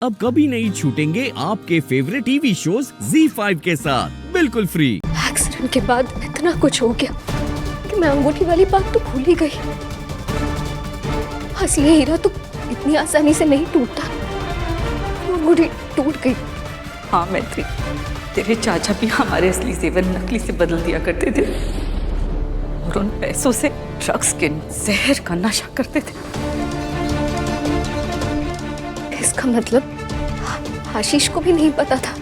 अब कभी नहीं छूटेंगे आपके फेवरेट टीवी शोज ZEE5 के साथ बिल्कुल फ्री। एक्सीडेंट के बाद इतना कुछ हो गया कि मैं अंगूठी वाली बात तो भूल ही गई। असली हीरा तो इतनी आसानी से नहीं टूटता। वो अंगूठी टूट गई। हाँ मैत्री, तेरे चाचा भी हमारे असली जेवर नकली से बदल दिया करते थे और उन पैसों से ड्रग्स के जहर का नशा करते थे। इसका मतलब आशीष को भी नहीं पता था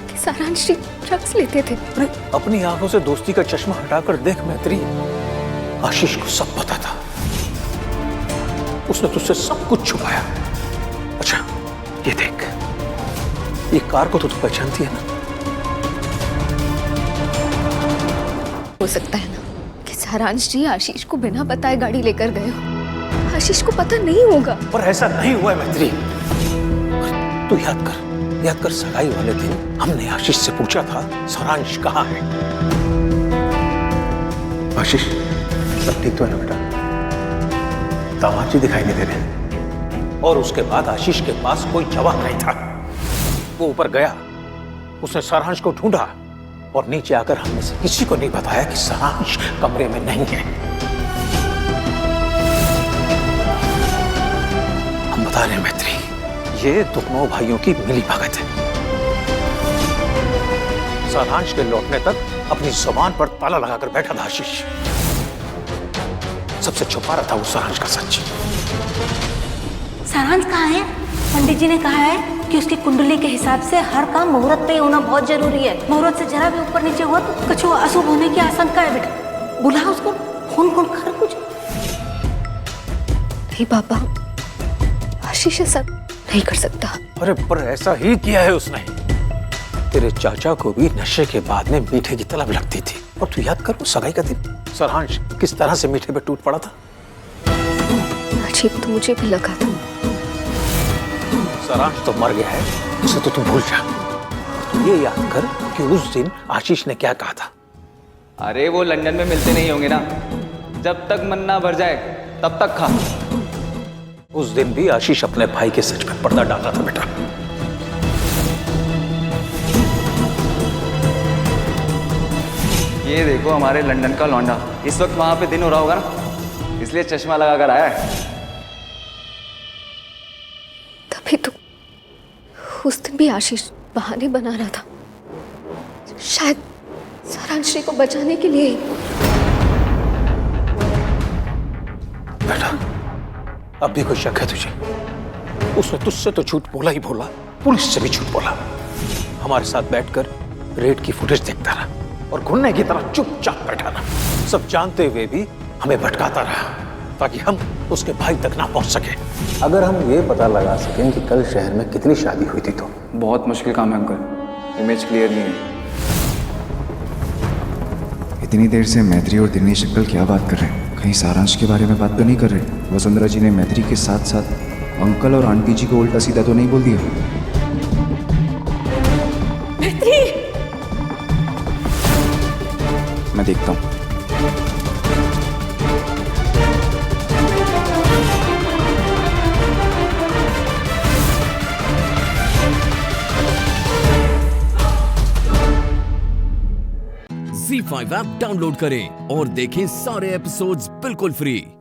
कि सारांश जी ड्रग्स लेते थे। अरे अपनी आंखों से दोस्ती का चश्मा हटाकर देख मैत्री, आशीष को सब पता था। उसने तुझसे सब कुछ छुपाया। अच्छा ये देख, ये कार को तो तू पहचानती है ना? हो सकता है ना कि सारांश जी आशीष को बिना बताए गाड़ी लेकर गए हो। आशीष को पता नहीं होगा। पर ऐसा नहीं हुआ है मैत्री। तू याद कर सगाई वाले दिन हमने आशीष से पूछा था सारांश कहाँ है। आशीष सब ठीक तो है ना बेटा? दामाद जी दिखाई नहीं दे रहे। और उसके बाद आशीष के पास कोई जवाब नहीं था। वो ऊपर गया, उसने सारांश को ढूंढा और नीचे आकर हमने से किसी को नहीं बताया कि सारांश कमरे में नहीं है। हम बता रहे हैं मैत्री, ये दोनों भाइयों की मिली भगत है। सारांश के लौटने तक अपनी जुबान पर ताला लगाकर बैठा था आशीष। सबसे छुपा रहा था वो सारांश का सच। सारांश कहाँ है? पंडित जी ने कहा है कि उसकी कुंडली के हिसाब से हर काम मुहूर्त पे ही होना बहुत जरूरी है। मुहूर्त से जरा भी ऊपर नीचे हुआ तो कुछ अशुभ होने की आशंका है। बेटा बुला उसको, फोन कर कुछ। नहीं पापा, आशीष ऐसा नहीं कर सकता। अरे पर ऐसा ही किया है उसने। तेरे चाचा को भी नशे के बाद में मीठे की तलब लगती थी। और तू याद कर वो सगाई का दिन सारांश किस तरह से मीठे पे टूट पड़ा था। अजीब तो मुझे भी लगा था। सारांश तो मर गया है, उसे तो तू भूल जा। तू ये याद कर कि उस दिन आशीष ने क्या कहा था। अरे वो लंदन में मिलते नहीं होंगे ना, जब तक मन ना भर जाए तब तक खा। उस दिन भी आशीष अपने भाई के सच पे पर्दा डाल रहा था बेटा। ये देखो हमारे लंदन का लौंडा इस वक्त वहां पे दिन हो रहा होगा ना, इसलिए चश्मा लगा कर आया है। तभी तो उस दिन भी आशीष बहाने बना रहा था, शायद सारांश जी को बचाने के लिए। बेटा अब भी कोई शक है तुझे? उसने तुझसे तो झूठ बोला ही बोला, पुलिस से भी झूठ बोला। हमारे साथ बैठकर रेड की फुटेज देखता रहा और गुन्ने की तरह चुपचाप बैठा रहा। सब जानते हुए भी हमें भटकाता रहा ताकि हम उसके भाई तक ना पहुंच सके। अगर हम ये पता लगा सकें कि कल शहर में कितनी शादी हुई थी तो। बहुत मुश्किल काम है अंकल, इमेज क्लियर नहीं है। इतनी देर से मैत्री और दिनेश अंकल क्या बात कर रहे हैं? कहीं सारांश के बारे में बात तो नहीं कर रहे? वसुंधरा जी ने मैत्री के साथ साथ अंकल और आंटी जी को उल्टा सीधा तो नहीं बोल दिया? मैत्री, मैं देखता हूँ। ZEE5 ऐप डाउनलोड करें और देखें सारे एपिसोड्स बिल्कुल फ्री।